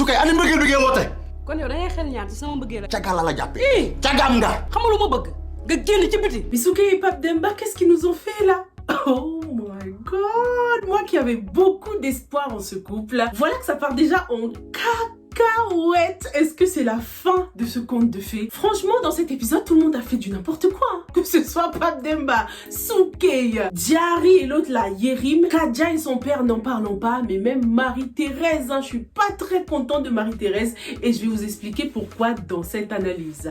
su kay ani mbëggeel bi ngeen woote. kon yow da ngay xel ñaar ci sama mbëggeel. Caga la jàppee. Cagam nga. xam nga lu ma bëgg nga génn ci biti. Bissouké et Pape Demba, qu'est-ce qu'ils nous ont fait là? Oh my god, moi qui avais beaucoup d'espoir en ce couple. Voilà que ça part déjà en cacahuète. Est-ce que c'est la fin de ce conte de fées? Franchement, dans cet épisode, tout le monde a fait du n'importe quoi. Hein. Que ce soit Pape Demba, Souké, Diary et l'autre là, Yérim, Kadja et son père, n'en parlons pas, mais même Marie-Thérèse. Hein, je suis pas très contente de Marie-Thérèse et je vais vous expliquer pourquoi dans cette analyse.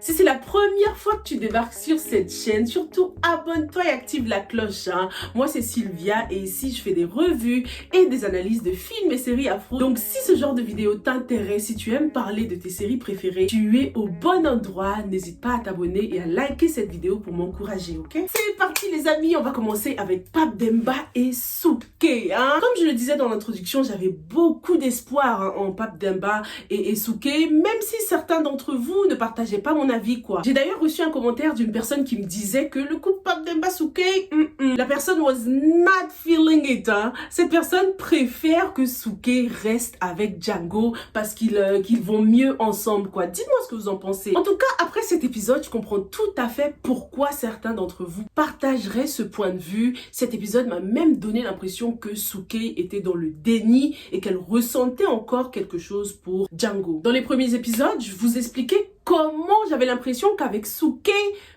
Si c'est la première fois que tu débarques sur cette chaîne, surtout abonne-toi et active la cloche. Hein. Moi c'est Sylvia et ici je fais des revues et des analyses de films et séries afro. Donc si ce genre de vidéo t'intéresse, si tu aimes parler de tes séries préférées, tu es au bon endroit. N'hésite pas à t'abonner et à liker cette vidéo pour m'encourager, ok? C'est parti les amis, on va commencer avec Pape Demba et Souké. Hein. Comme je le disais dans l'introduction, j'avais beaucoup d'espoir en Pape Demba et Souké, même si certains d'entre vous ne partageaient pas mon avis quoi. J'ai d'ailleurs reçu un commentaire d'une personne qui me disait que le couple Pape Demba Souké, la personne was not feeling it. Hein. Cette personne préfère que Souké reste avec Django parce qu'ils vont mieux ensemble quoi. Dites-moi ce que vous en pensez. En tout cas, après cet épisode, je comprends tout à fait pourquoi certains d'entre vous partageraient ce point de vue. Cet épisode m'a même donné l'impression que Souké était dans le déni et qu'elle ressentait encore quelque chose pour Django. Dans les premiers épisodes, je vous expliquais comment j'avais l'impression qu'avec Souké,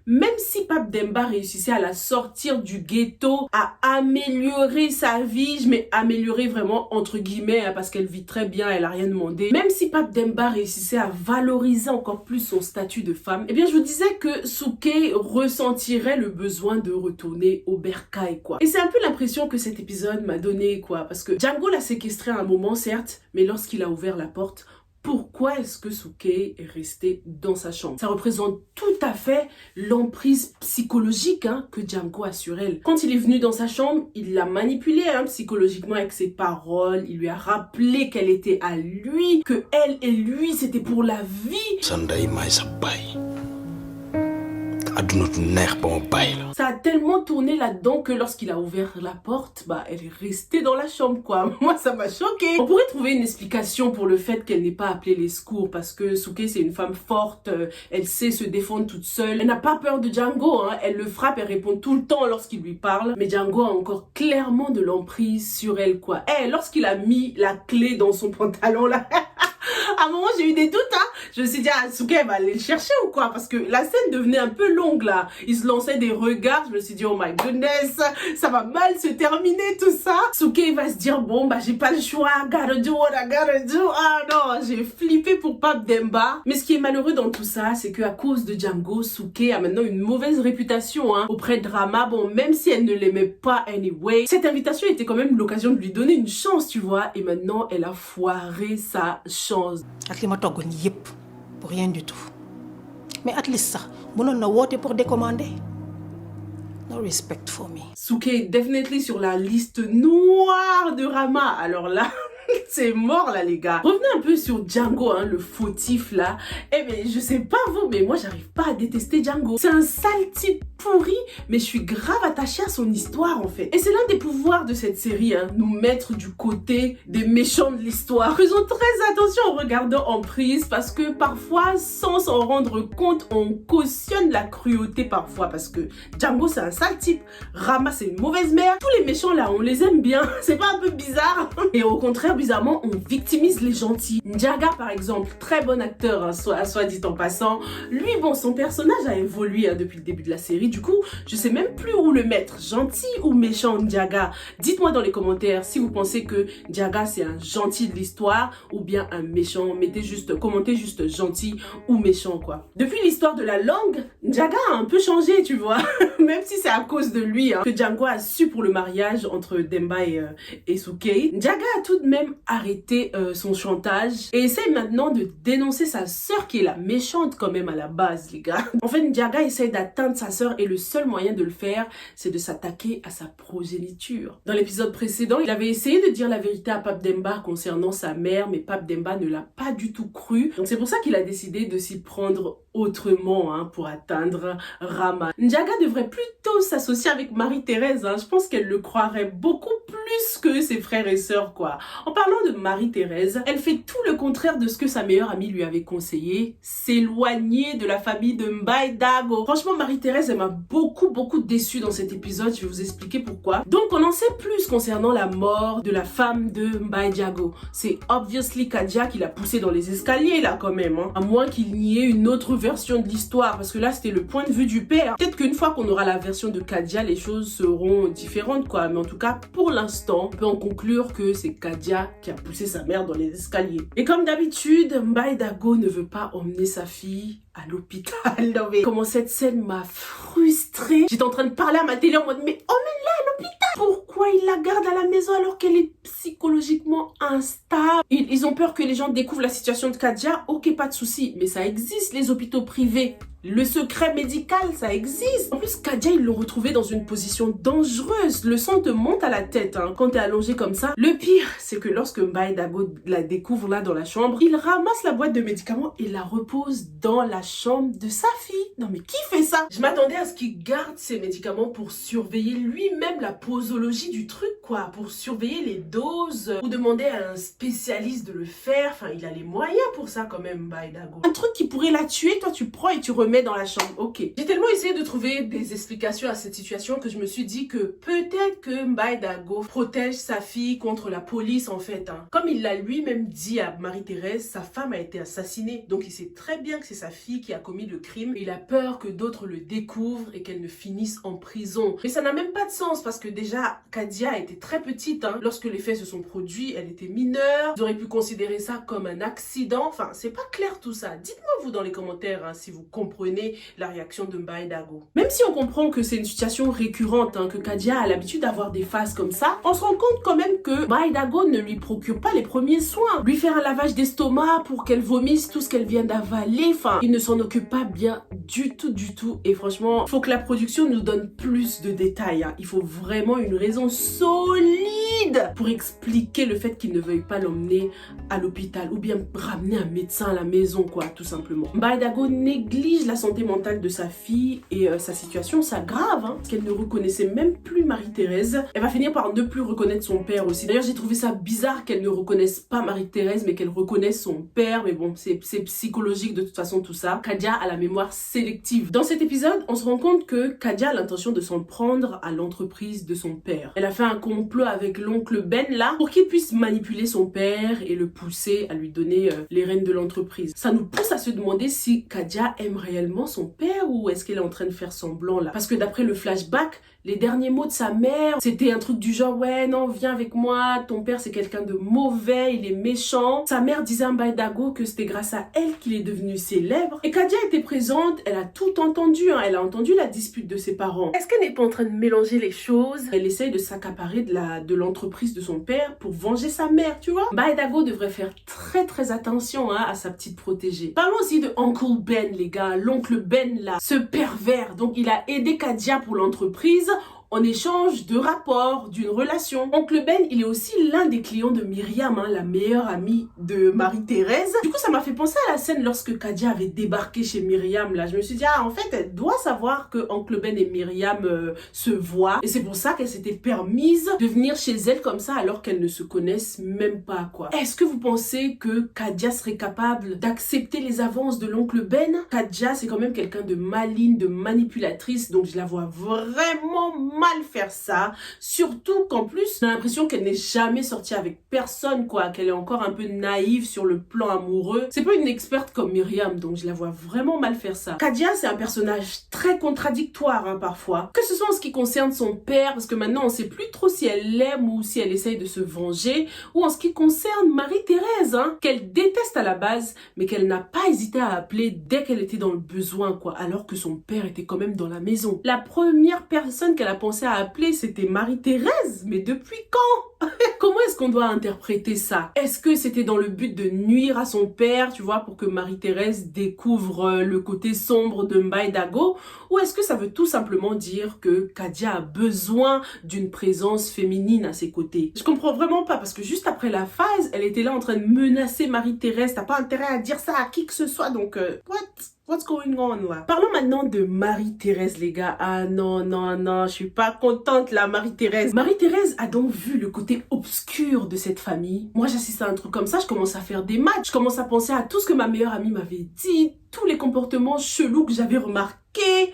même si Pape Demba réussissait à la sortir du ghetto, à améliorer sa vie, je mets améliorer vraiment entre guillemets hein, parce qu'elle vit très bien, elle a rien demandé. Même si Pape Demba réussissait à valoriser encore plus son statut de femme, eh bien je vous disais que Souké ressentirait le besoin de retourner au bercail quoi. Et c'est un peu l'impression que cet épisode m'a donné quoi, parce que Django l'a séquestré à un moment certes, mais lorsqu'il a ouvert la porte, pourquoi est-ce que Souké est resté dans sa chambre? Ça représente tout à fait l'emprise psychologique hein, que Django a sur elle. Quand il est venu dans sa chambre, il l'a manipulée hein, psychologiquement avec ses paroles. Il lui a rappelé qu'elle était à lui, que elle et lui c'était pour la vie. Ça a tellement tourné là-dedans que lorsqu'il a ouvert la porte, bah elle est restée dans la chambre quoi. Moi ça m'a choqué. On pourrait trouver une explication pour le fait qu'elle n'ait pas appelé les secours parce que Souké c'est une femme forte, elle sait se défendre toute seule. Elle n'a pas peur de Django, hein. Elle le frappe, elle répond tout le temps lorsqu'il lui parle. Mais Django a encore clairement de l'emprise sur elle quoi. Lorsqu'il a mis la clé dans son pantalon là... À un moment, j'ai eu des doutes, hein. Je me suis dit, ah, Souké, elle va aller le chercher ou quoi? Parce que la scène devenait un peu longue, là. Il se lançait des regards. Je me suis dit, oh my goodness, ça va mal se terminer, tout ça. Souké va se dire, bon, bah, j'ai pas le choix. Gotta do what I gotta do. Ah non, j'ai flippé pour Pape Demba. Mais ce qui est malheureux dans tout ça, c'est qu'à cause de Django, Souké a maintenant une mauvaise réputation, hein, auprès de Rama. Bon, même si elle ne l'aimait pas anyway, cette invitation était quand même l'occasion de lui donner une chance, tu vois. Et maintenant, elle a foiré sa chance. Ak li ma togg nii yëpp pour rien du tout mais at least sax mënoon na woote pour décommander. No respect for me. Souké est definitely sur la liste noire de Rama. Alors là, c'est mort là les gars. Revenez un peu sur Django, hein, le fautif là. Eh bien, je sais pas vous, mais moi j'arrive pas à détester Django. C'est un sale type pourri, mais je suis grave attachée à son histoire en fait. Et c'est l'un des pouvoirs de cette série, hein, nous mettre du côté des méchants de l'histoire. Faisons très attention en regardant Emprise parce que parfois, sans s'en rendre compte, on cautionne la cruauté parfois parce que Django c'est un sale type, Rama c'est une mauvaise mère. Tous les méchants là, on les aime bien. C'est pas un peu bizarre? Et au contraire, bizarrement, on victimise les gentils. Ndiaga par exemple, très bon acteur, hein, soit dit en passant. Lui, bon, son personnage a évolué hein, depuis le début de la série. Du coup, je sais même plus où le mettre, gentil ou méchant Ndiaga. Dites-moi dans les commentaires si vous pensez que Ndiaga c'est un gentil de l'histoire ou bien un méchant. Commentez juste gentil ou méchant quoi. Depuis l'histoire de la langue, Ndiaga a un peu changé, tu vois. Même si c'est à cause de lui hein, que Django a su pour le mariage entre Demba et Souké. Ndiaga a tout de même arrêté son chantage et essaye maintenant de dénoncer sa sœur qui est la méchante quand même à la base les gars. En fait, Ndiaga essaye d'atteindre sa sœur et le seul moyen de le faire, c'est de s'attaquer à sa progéniture. Dans l'épisode précédent, il avait essayé de dire la vérité à Pape Demba concernant sa mère, mais Pape Demba ne l'a pas du tout cru. Donc c'est pour ça qu'il a décidé de s'y prendre autrement pour atteindre Rama. Ndiaga devrait plutôt s'associer avec Marie-Thérèse. Je pense qu'elle le croirait beaucoup plus que ses frères et sœurs, quoi. En parlant de Marie-Thérèse, elle fait tout le contraire de ce que sa meilleure amie lui avait conseillé, s'éloigner de la famille de Mbaye Dago. Franchement, Marie-Thérèse, elle m'a beaucoup déçue dans cet épisode. Je vais vous expliquer pourquoi. Donc, on en sait plus concernant la mort de la femme de Mbaye Dago. C'est obviously Kadia qui l'a poussée dans les escaliers, là, quand même. À moins qu'il n'y ait une autre version de l'histoire, parce que là, c'était le point de vue du père. Peut-être qu'une fois qu'on aura la version de Kadia, les choses seront différentes, quoi. Mais en tout cas, pour l'instant, on peut en conclure que c'est Kadia qui a poussé sa mère dans les escaliers. Et comme d'habitude, Mbaye Dago ne veut pas emmener sa fille à l'hôpital. Non mais comment cette scène m'a frustrée. J'étais en train de parler à ma télé en mode mais emmène-la à l'hôpital. Pourquoi il la garde à la maison alors qu'elle est psychologiquement instable? Ils ont peur que les gens découvrent la situation de Kadia. Ok, pas de souci, mais ça existe les hôpitaux privés. Le secret médical, ça existe. En plus, Kadia, ils l'ont retrouvée dans une position dangereuse. Le sang te monte à la tête quand t'es allongé comme ça. Le pire, c'est que lorsque Mbaye Dago la découvre là dans la chambre, il ramasse la boîte de médicaments et la repose dans la chambre de sa fille. Non mais qui fait ça? Je m'attendais à ce qu'il garde ses médicaments pour surveiller lui-même la posologie du truc, quoi. Pour surveiller les doses ou demander à un spécialiste de le faire. Enfin, il a les moyens pour ça quand même, Mbaye Dago. Un truc qui pourrait la tuer, toi tu prends et tu remets dans la chambre. Ok. J'ai tellement essayé de trouver des explications à cette situation que je me suis dit que peut-être que Mbaye Dago protège sa fille contre la police en fait. Comme il l'a lui-même dit à Marie-Thérèse, sa femme a été assassinée. Donc il sait très bien que c'est sa fille qui a commis le crime. Il a peur que d'autres le découvrent et qu'elle ne finisse en prison. Mais ça n'a même pas de sens parce que déjà Kadia était très petite lorsque les faits se sont produits. Elle était mineure. Ils auraient pu considérer ça comme un accident. Enfin, c'est pas clair tout ça. Dites-moi vous dans les commentaires si vous comprenez la réaction de Mbaye Dago. Même si on comprend que c'est une situation récurrente, que Kadia a l'habitude d'avoir des phases comme ça, on se rend compte quand même que Mbaye Dago ne lui procure pas les premiers soins. Lui faire un lavage d'estomac pour qu'elle vomisse tout ce qu'elle vient d'avaler, enfin, il ne s'en occupe pas bien du tout. Et franchement, il faut que la production nous donne plus de détails. Il faut vraiment une raison solide pour expliquer le fait qu'il ne veuille pas l'emmener à l'hôpital ou bien ramener un médecin à la maison, quoi, tout simplement. Mbaye Dago néglige la santé mentale de sa fille et sa situation s'aggrave parce qu'elle ne reconnaissait même plus Marie-Thérèse. Elle va finir par ne plus reconnaître son père aussi. D'ailleurs, j'ai trouvé ça bizarre qu'elle ne reconnaisse pas Marie-Thérèse mais qu'elle reconnaisse son père. Mais bon, c'est psychologique de toute façon tout ça. Kadia a la mémoire sélective. Dans cet épisode, on se rend compte que Kadia a l'intention de s'en prendre à l'entreprise de son père. Elle a fait un complot avec l'oncle Ben là pour qu'il puisse manipuler son père et le pousser à lui donner les rênes de l'entreprise. Ça nous pousse à se demander si Kadia aime réellement son père ou est-ce qu'elle est en train de faire semblant là? Parce que d'après le flashback, les derniers mots de sa mère, c'était un truc du genre ouais non viens avec moi, ton père c'est quelqu'un de mauvais, il est méchant. Sa mère disait à Mbaye Dago que c'était grâce à elle qu'il est devenu célèbre. Et Kadia était présente, elle a tout entendu, elle a entendu la dispute de ses parents. Est-ce qu'elle n'est pas en train de mélanger les choses? Elle essaye de s'accaparer de l'entreprise de son père pour venger sa mère, tu vois? Mbaye Dago devrait faire très attention à sa petite protégée. Parlons aussi de Uncle Ben les gars, l'oncle Ben là, ce pervers. Donc il a aidé Kadia pour l'entreprise en échange de rapports, d'une relation. Oncle Ben, il est aussi l'un des clients de Myriam, la meilleure amie de Marie-Thérèse. Du coup, ça m'a fait penser à la scène lorsque Kadia avait débarqué chez Myriam. Là, je me suis dit, en fait, elle doit savoir que Oncle Ben et Myriam se voient. Et c'est pour ça qu'elle s'était permise de venir chez elle comme ça alors qu'elles ne se connaissent même pas, quoi. Est-ce que vous pensez que Kadia serait capable d'accepter les avances de l'oncle Ben? Kadia, c'est quand même quelqu'un de maligne, de manipulatrice, donc je la vois vraiment mal faire ça, surtout qu'en plus j'ai l'impression qu'elle n'est jamais sortie avec personne, quoi, qu'elle est encore un peu naïve sur le plan amoureux. C'est pas une experte comme Myriam, donc je la vois vraiment mal faire ça. Kadia, c'est un personnage très contradictoire parfois, que ce soit en ce qui concerne son père, parce que maintenant on sait plus trop si elle l'aime ou si elle essaye de se venger, ou en ce qui concerne Marie-Thérèse, qu'elle déteste à la base, mais qu'elle n'a pas hésité à appeler dès qu'elle était dans le besoin, quoi, alors que son père était quand même dans la maison. La première personne qu'elle a pensé à appeler, c'était Marie-Thérèse. Mais depuis quand? Comment est-ce qu'on doit interpréter ça? Est-ce que c'était dans le but de nuire à son père, tu vois, pour que Marie-Thérèse découvre le côté sombre de Mbaye Dago? Ou est-ce que ça veut tout simplement dire que Kadia a besoin d'une présence féminine à ses côtés? Je comprends vraiment pas, parce que juste après la phase, elle était là en train de menacer Marie-Thérèse. T'as pas intérêt à dire ça à qui que ce soit, donc what? What's going on là? Parlons maintenant de Marie-Thérèse, les gars. Ah non, non, non, je suis pas contente là, Marie-Thérèse. Marie-Thérèse a donc vu le côté obscur de cette famille. Moi, j'assiste à un truc comme ça, je commence à faire des matchs. Je commence à penser à tout ce que ma meilleure amie m'avait dit, tous les comportements chelous que j'avais remarqués.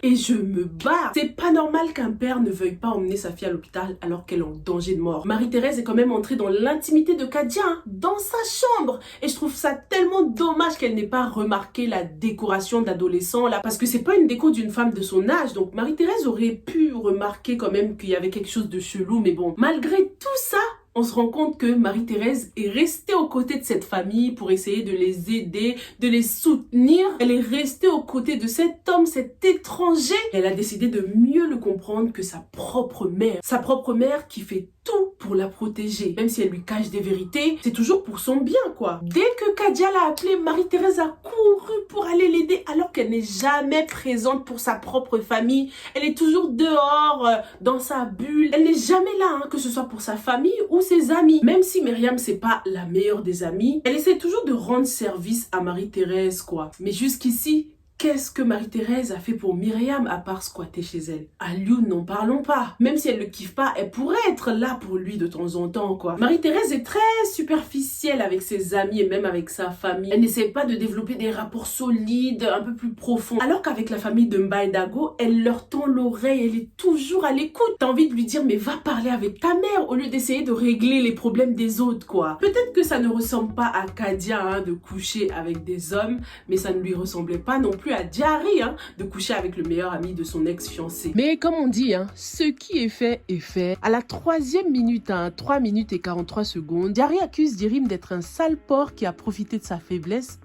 Et je me bats. C'est pas normal qu'un père ne veuille pas emmener sa fille à l'hôpital alors qu'elle est en danger de mort. Marie-Thérèse est quand même entrée dans l'intimité de Kadia, hein, dans sa chambre. Et je trouve ça tellement dommage qu'elle n'ait pas remarqué la décoration d'adolescent là. Parce que c'est pas une déco d'une femme de son âge. Donc Marie-Thérèse aurait pu remarquer quand même qu'il y avait quelque chose de chelou. Mais bon, malgré tout ça, on se rend compte que Marie-Thérèse est restée aux côtés de cette famille pour essayer de les aider, de les soutenir. Elle est restée aux côtés de cet homme, cet étranger. Elle a décidé de mieux le comprendre que sa propre mère. Sa propre mère qui fait tout pour la protéger. Même si elle lui cache des vérités, c'est toujours pour son bien, quoi. Dès que Kadia l'a appelée, Marie-Thérèse a couru pour aller l'aider alors qu'elle n'est jamais présente pour sa propre famille. Elle est toujours dehors, dans sa bulle. Elle n'est jamais là, hein, que ce soit pour sa famille ou ses amis. Même si Myriam, c'est pas la meilleure des amies, elle essaie toujours de rendre service à Marie-Thérèse, quoi. Mais jusqu'ici, qu'est-ce que Marie-Thérèse a fait pour Myriam à part squatter chez elle? Alioune, n'en parlons pas. Même si elle le kiffe pas, elle pourrait être là pour lui de temps en temps, quoi. Marie-Thérèse est très superficielle avec ses amis et même avec sa famille. Elle n'essaie pas de développer des rapports solides, un peu plus profonds. Alors qu'avec la famille de Mba et Dago, elle leur tend l'oreille, elle est toujours à l'écoute. T'as envie de lui dire, mais va parler avec ta mère au lieu d'essayer de régler les problèmes des autres, quoi. Peut-être que ça ne ressemble pas à Kadia, hein, de coucher avec des hommes, mais ça ne lui ressemblait pas non plus à Diary, hein, de coucher avec le meilleur ami de son ex-fiancé. Mais comme on dit, hein, ce qui est fait est fait. À la 3e minute, hein, 3 minutes et 43 secondes, Diary accuse Yerim d'être un sale porc qui a profité de sa faiblesse.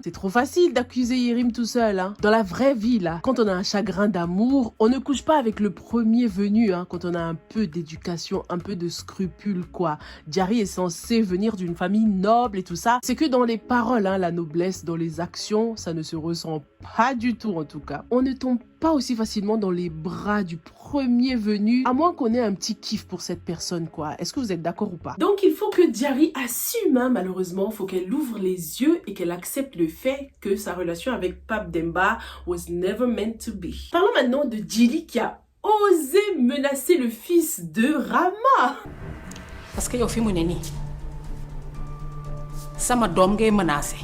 C'est trop facile d'accuser Yerim tout seul, hein. Dans la vraie vie, là, quand on a un chagrin d'amour, on ne couche pas avec le premier venu, hein, quand on a un peu d'éducation, un peu de scrupule, quoi. Diary est censé venir d'une famille noble et tout ça. C'est que dans les paroles, hein, la noblesse, dans les actions, ça ne se ressent pas du tout, en tout cas. On ne tombe pas aussi facilement dans les bras du premier venu, à moins qu'on ait un petit kiff pour cette personne, quoi. Est-ce que vous êtes d'accord ou pas? Donc il faut que Diary assume, hein, malheureusement, il faut qu'elle ouvre les yeux et qu'elle accepte le fait que sa relation avec Pape Demba was never meant to be. Parlons maintenant de Djily qui a osé menacer le fils de Rama. Parce que yow fi mu ne nii sama doom ngay menacé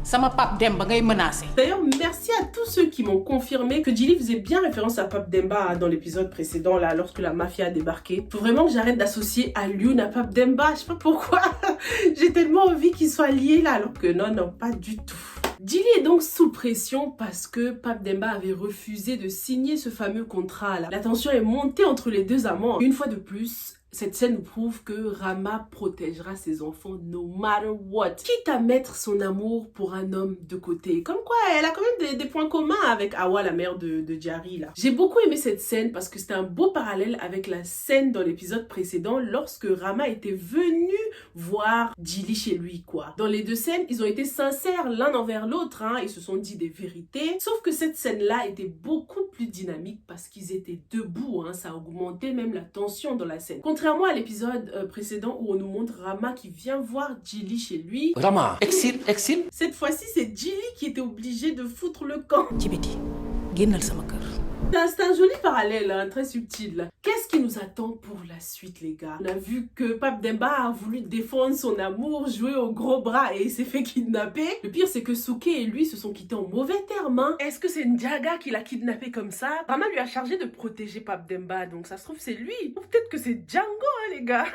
sama Pape Demba ngay menacé. D'ailleurs, merci à tous ceux qui m'ont confirmé que Djily faisait bien référence à Pape Demba, hein, dans l'épisode précédent, là, lorsque la mafia a débarqué. Faut vraiment que j'arrête d'associer Alioune à Pape Demba. Je sais pas pourquoi. J'ai tellement envie qu'ils soient liés là, alors que non, non, pas du tout. Djily est donc sous pression parce que Pape Demba avait refusé de signer ce fameux contrat là. La tension est montée entre les deux amants. Une fois de plus, cette scène nous prouve que Rama protégera ses enfants no matter what. Quitte à mettre son amour pour un homme de côté. Comme quoi, elle a quand même des points communs avec Awa, la mère de Diary là. J'ai beaucoup aimé cette scène parce que c'était un beau parallèle avec la scène dans l'épisode précédent lorsque Rama était venu voir Djily chez lui, quoi. Dans les deux scènes, ils ont été sincères l'un envers l'autre, hein. Ils se sont dit des vérités. Sauf que cette scène-là était beaucoup plus dynamique parce qu'ils étaient debout, hein. Ça a augmenté même la tension dans la scène. Contrairement à l'épisode précédent où on nous montre Rama qui vient voir Djily chez lui. Rama, exil. Cette fois-ci, c'est Djily qui était obligé de foutre le camp. ci biti génnal sama kër. C'est un joli parallèle, hein, très subtil. Qu'est-ce qui nous attend pour la suite, les gars? On a vu que Pape Demba a voulu défendre son amour, jouer au gros bras et il s'est fait kidnapper. Le pire, c'est que Souké et lui se sont quittés en mauvais termes, hein. Est-ce que c'est Ndiaga qui l'a kidnappé comme ça? Rama lui a chargé de protéger Pape Demba, donc ça se trouve c'est lui. Ou peut-être que c'est Django, hein, les gars.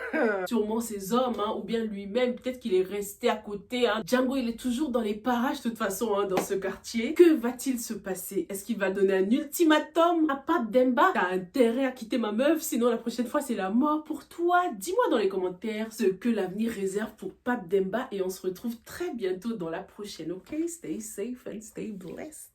Sûrement ses hommes, hein, ou bien lui-même, peut-être qu'il est resté à côté, hein. Django, il est toujours dans les parages de toute façon, hein, dans ce quartier. Que va-t-il se passer? Est-ce qu'il va donner un ultimatum à Pape Demba? T'as intérêt à quitter ma meuf, sinon la prochaine fois c'est la mort pour toi. Dis-moi dans les commentaires ce que l'avenir réserve pour Pape Demba et on se retrouve très bientôt dans la prochaine, ok? Stay safe and stay blessed.